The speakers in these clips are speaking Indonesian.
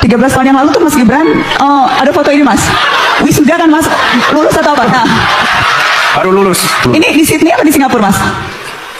13 tahun yang lalu tuh Mas Gibran ada foto ini Mas. Wisuda kan Mas, lulus atau apa? Nah, Baru lulus. ini di Sydney apa di Singapura Mas?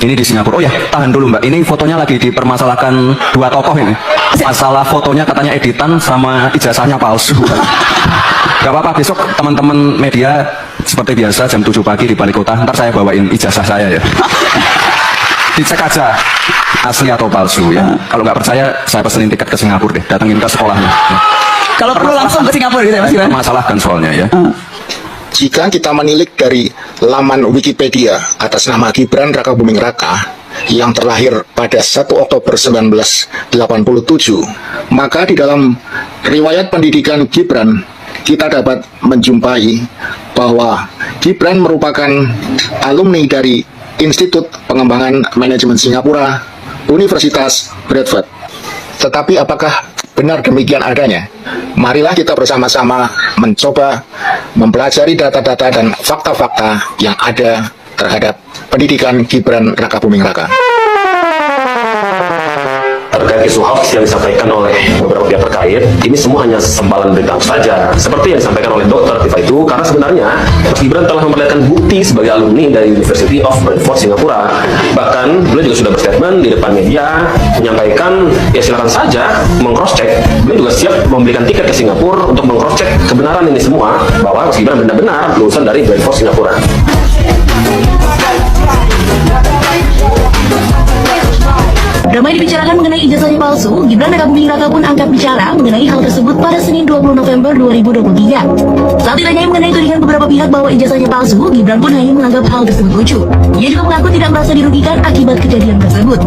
Ini di Singapura. Oh ya, tahan dulu Mbak. Ini fotonya lagi dipermasalahkan dua tokoh ini. Masalah fotonya katanya editan sama ijazahnya palsu. Gak apa-apa, besok teman-teman media seperti biasa jam 7 pagi di balik kota. Ntar saya bawain ijazah saya ya. Dicek aja asli atau palsu ya. Kalau nggak percaya, saya pesenin tiket ke Singapura deh. Datengin ke sekolahnya. Kalau perlu langsung ke Singapura gitu ya Mas Gibran? Masalahkan soalnya ya. Jika kita menilik dari laman Wikipedia atas nama Gibran Rakabuming Raka yang terlahir pada 1 Oktober 1987, maka di dalam riwayat pendidikan Gibran kita dapat menjumpai bahwa Gibran merupakan alumni dari Institut Pengembangan Manajemen Singapura, Universitas Bradford. Tetapi apakah benar demikian adanya? Marilah kita bersama-sama mencoba mempelajari data-data dan fakta-fakta yang ada terhadap pendidikan Gibran Rakabuming Raka. Terkait isu hoax yang disampaikan oleh beberapa pihak terkait, ini semua hanya sempalan berita saja. Seperti yang disampaikan oleh Dr. Tifa itu, karena sebenarnya Mas Gibran telah memperlihatkan bukti sebagai alumni dari University of Bradford, Singapura. Bahkan, beliau juga sudah berstatement di depan media, menyampaikan, ya silakan saja meng-cross-check. Beliau juga siap memberikan tiket ke Singapura untuk meng-cross-check kebenaran ini semua, bahwa Mas Gibran benar-benar lulusan dari Bradford, Singapura. Ramai dibicarakan mengenai ijazahnya palsu, Gibran Rakabuming Raka pun angkat bicara mengenai hal tersebut pada Senin 20 November 2023. Saat ditanyai mengenai tudingan beberapa pihak bahwa ijazahnya palsu, Gibran pun hanya menganggap hal tersebut lucu. Ia juga mengaku tidak merasa dirugikan akibat kejadian tersebut.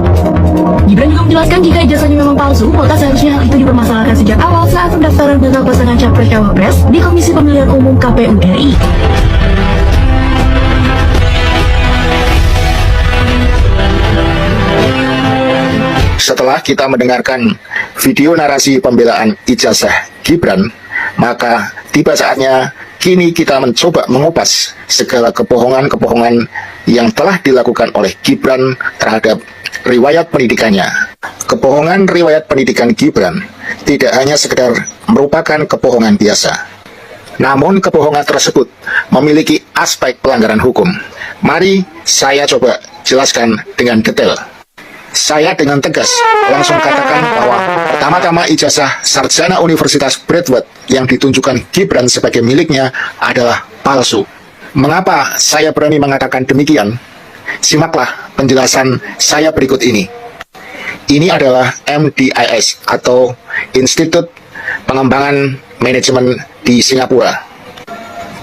Gibran juga menjelaskan jika ijazahnya memang palsu, maka seharusnya hal itu dipermasalahkan sejak awal saat pendaftaran bakal pasangan Capres-Cawapres di Komisi Pemilihan Umum KPU RI. Setelah kita mendengarkan video narasi pembelaan ijazah Gibran, maka tiba saatnya kini kita mencoba mengupas segala kebohongan-kebohongan yang telah dilakukan oleh Gibran terhadap riwayat pendidikannya. Kebohongan riwayat pendidikan Gibran tidak hanya sekedar merupakan kebohongan biasa, namun kebohongan tersebut memiliki aspek pelanggaran hukum. Mari saya coba jelaskan dengan detail. Saya dengan tegas langsung katakan bahwa pertama-tama ijazah sarjana Universitas Bradford yang ditunjukkan Gibran sebagai miliknya adalah palsu. Mengapa saya berani mengatakan demikian? Simaklah penjelasan saya berikut ini. Ini adalah MDIS atau Institut Pengembangan Manajemen di Singapura.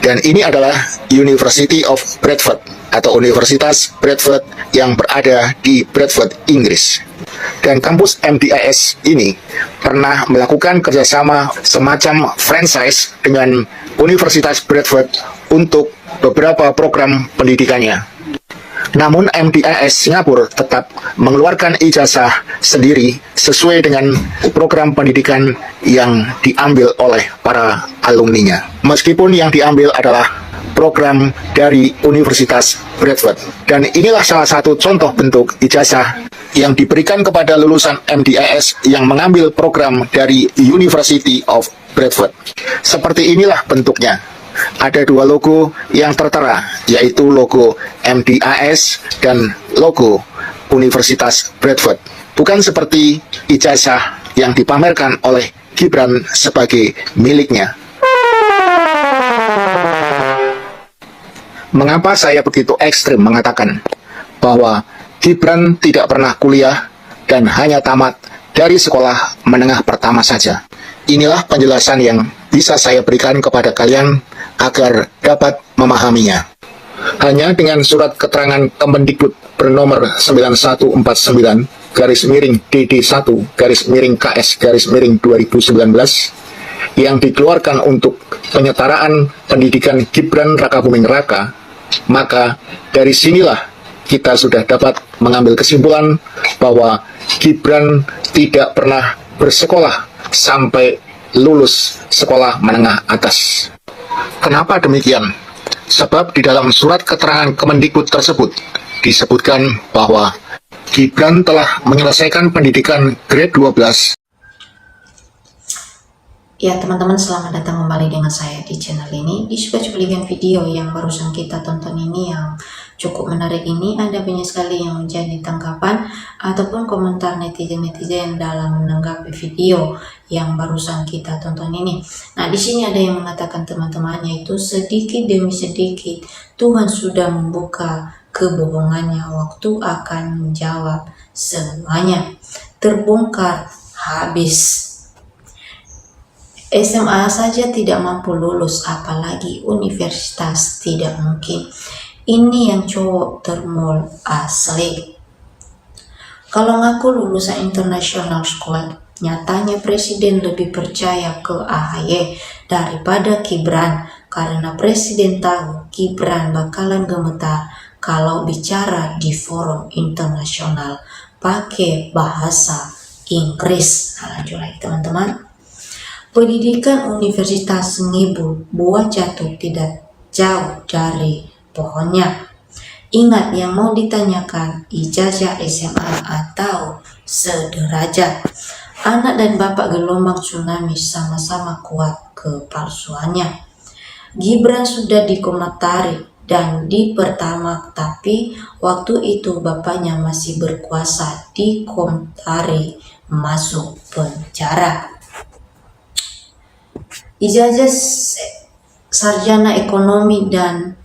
Dan ini adalah University of Bradford atau Universitas Bradford yang berada di Bradford, Inggris. Dan kampus MDIS ini pernah melakukan kerjasama semacam franchise dengan Universitas Bradford untuk beberapa program pendidikannya. Namun MDIS Singapura tetap mengeluarkan ijazah sendiri sesuai dengan program pendidikan yang diambil oleh para alumninya. Meskipun yang diambil adalah program dari Universitas Bradford. Dan inilah salah satu contoh bentuk ijazah yang diberikan kepada lulusan MDIS yang mengambil program dari University of Bradford. Seperti inilah bentuknya. Ada dua logo yang tertera, yaitu logo MDIS dan logo Universitas Bradford. Bukan seperti ijazah yang dipamerkan oleh Gibran sebagai miliknya. Mengapa saya begitu ekstrim mengatakan bahwa Gibran tidak pernah kuliah dan hanya tamat dari sekolah menengah pertama saja? Inilah penjelasan yang bisa saya berikan kepada kalian agar dapat memahaminya. Hanya dengan surat keterangan Kemendikbud bernomor 9149-DD1-KS-KS-2019 yang dikeluarkan untuk penyetaraan pendidikan Gibran Rakabuming Raka, maka dari sinilah kita sudah dapat mengambil kesimpulan bahwa Gibran tidak pernah bersekolah sampai lulus sekolah menengah atas. Kenapa demikian? Sebab di dalam surat keterangan Kemendikbud tersebut disebutkan bahwa Gibran telah menyelesaikan pendidikan grade 12 Ya teman-teman, selamat datang kembali dengan saya di channel ini. Di cuplikan video yang barusan kita tonton ini yang cukup menarik ini, ada banyak sekali yang menjadi tanggapan ataupun komentar netizen-netizen dalam menanggapi video yang barusan kita tonton ini. Nah, di sini ada yang mengatakan teman-temannya itu sedikit demi sedikit Tuhan sudah membuka kebohongannya, waktu akan menjawab semuanya. Terbongkar habis. SMA saja tidak mampu lulus, apalagi universitas tidak mungkin. Ini yang cowok termol asli. Kalau ngaku lulusan international school, nyatanya presiden lebih percaya ke AHY daripada Gibran, karena presiden tahu Gibran bakalan gemetar kalau bicara di forum internasional pakai bahasa Inggris. Nah, lanjut lagi teman-teman. Pendidikan Universitas Ngibul, buah jatuh tidak jauh dari pohonnya. Ingat, yang mau ditanyakan ijazah SMA atau sederajat. Anak dan bapak gelombang tsunami sama-sama kuat kepalsuannya. Gibran sudah dikomentari dan dipertama, tapi waktu itu bapaknya masih berkuasa, dikomentari masuk penjara. Ijazah sarjana ekonomi dan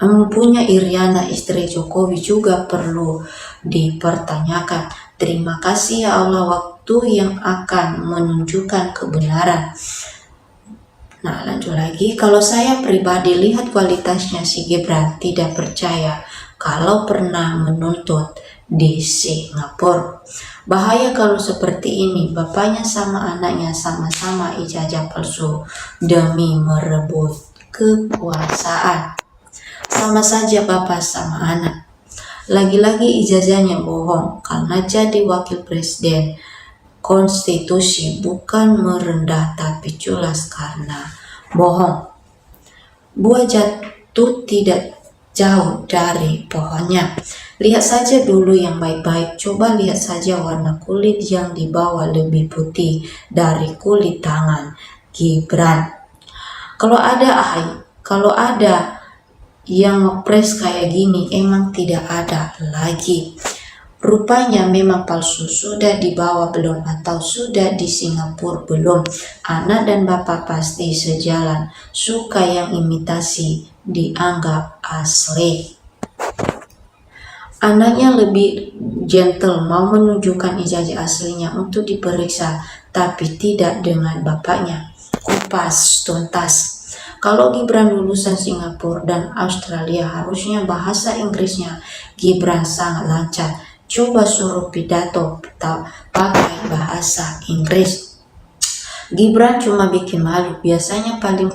mempunyai Iriana istri Jokowi juga perlu dipertanyakan. Terima kasih ya Allah, waktu yang akan menunjukkan kebenaran. Nah, lanjut lagi. Kalau saya pribadi lihat kualitasnya si Gibran, tidak percaya kalau pernah menuntut di Singapura. Bahaya kalau seperti ini, bapaknya sama anaknya sama-sama ijazah palsu demi merebut kekuasaan. Sama saja bapak sama anak. Lagi-lagi ijazahnya bohong karena jadi wakil presiden. Konstitusi bukan merendah tapi culas karena bohong. Buah jatuh tidak jauh dari pohonnya. Lihat saja dulu yang baik-baik. Coba lihat saja warna kulit yang di bawah lebih putih dari kulit tangan Gibran. Kalau ada yang ngepres kayak gini, emang tidak ada lagi. Rupanya memang palsu. Sudah dibawa belum atau sudah di Singapura belum? Anak dan bapak pasti sejalan. Suka yang imitasi dianggap asli. Anaknya lebih gentle, mau menunjukkan ijazah aslinya untuk diperiksa, tapi tidak dengan bapaknya. Kupas tuntas. Kalau Gibran lulusan Singapura dan Australia, harusnya bahasa Inggrisnya Gibran sangat lancar. Coba suruh pidato pakai bahasa Inggris. Gibran cuma bikin malu, biasanya paling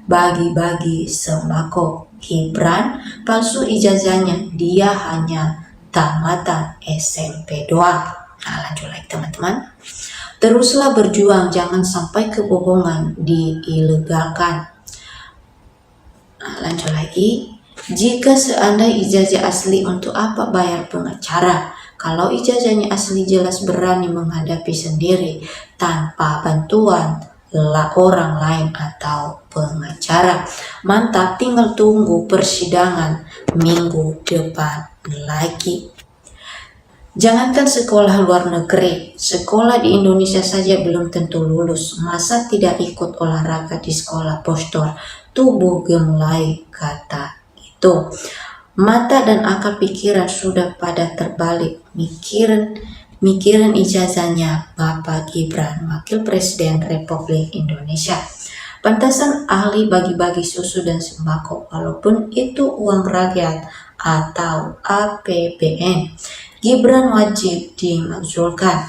bagi-bagi sembako. Gibran palsu ijazahnya, dia hanya tamatan SMP doang. Nah, lanjut lagi teman-teman. Teruslah berjuang, jangan sampai kebohongan diilegalkan. Nah, lanjut lagi. Jika seandainya ijazah asli, untuk apa bayar pengacara? Kalau ijazahnya asli jelas berani menghadapi sendiri tanpa bantuan orang lain atau pengacara. Mantap, tinggal tunggu persidangan minggu depan lagi. Jangankan sekolah luar negeri, sekolah di Indonesia saja belum tentu lulus. Masa tidak ikut olahraga di sekolah postur? Tubuh gemulai, kata itu. Mata dan akal pikiran sudah pada terbalik. Mikirin ijazahnya Bapak Gibran, Wakil Presiden Republik Indonesia. Pantasan ahli bagi-bagi susu dan sembako, walaupun itu uang rakyat atau APBN. Gibran wajib dimakzulkan.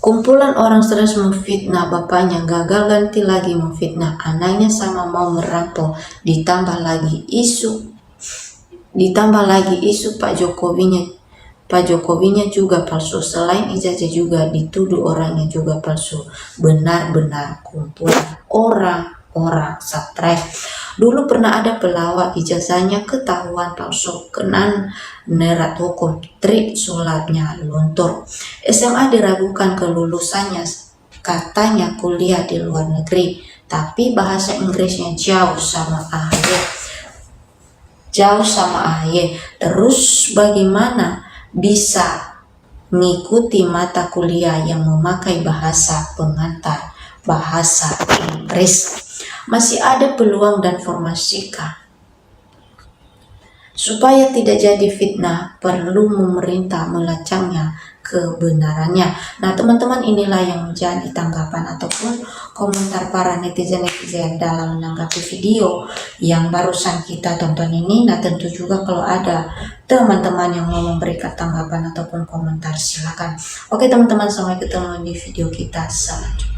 Kumpulan orang stres memfitnah bapaknya, gagal ganti lagi memfitnah anaknya sama mau merampok, ditambah lagi isu Pak Jokowinya juga palsu. Selain ijazah juga dituduh orangnya juga palsu. Benar-benar kumpulan orang stres. Dulu pernah ada pelawak ijazahnya ketahuan palsu, kena nerat hukum, trik sulapnya luntur. SMA diragukan kelulusannya katanya kuliah di luar negeri, tapi bahasa Inggrisnya jauh sama AHY. Terus bagaimana bisa mengikuti mata kuliah yang memakai bahasa pengantar bahasa Inggris? Masih ada peluang dan formasi. Supaya tidak jadi fitnah, perlu pemerintah melacaknya kebenarannya. Nah teman-teman, inilah yang menjadi tanggapan ataupun komentar para netizen-netizen dalam menanggapi video yang barusan kita tonton ini. Nah tentu juga kalau ada teman-teman yang mau memberikan tanggapan ataupun komentar, silakan. Oke teman-teman, sampai ketemu di video kita selanjutnya.